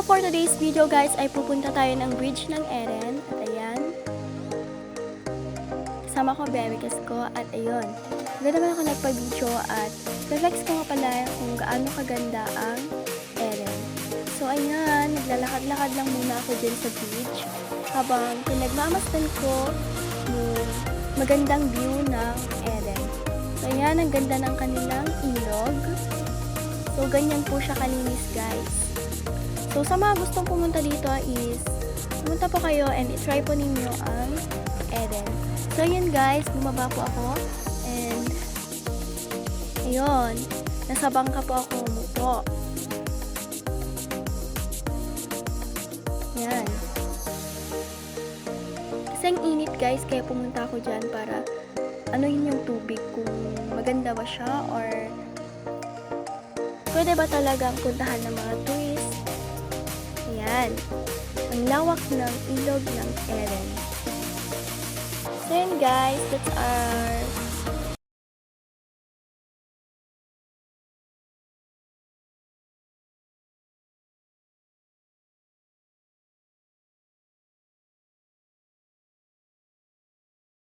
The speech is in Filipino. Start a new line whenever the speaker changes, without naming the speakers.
for today's video guys ay pupunta tayo ng bridge ng Eren. At ayan. Kasama ko bemikas ko at ayun. Ganda naman ako nagpa-video at reflex ko nga pala kung gaano kaganda ang Eren. So ayan, naglalakad-lakad lang muna ako dyan sa bridge habang pinagmamasdan ko yung magandang view ng Eren. So ayan, ang ganda ng kanilang ilog. So ganyan po siya kalinis guys. So sa mga gustong pumunta dito is pumunta po kayo and i-try po ninyo ang Eren. So yun guys, bumaba po ako and ayun, nasa bangka po ako umupo. Yan. Kasi ang init guys, kaya pumunta ako dyan para ano yun yung tubig, kung maganda ba siya or pwede ba talagang puntahan ng mga tourist. Ayan. Ang lawak ng ilog ng Eren. So yun guys, that's our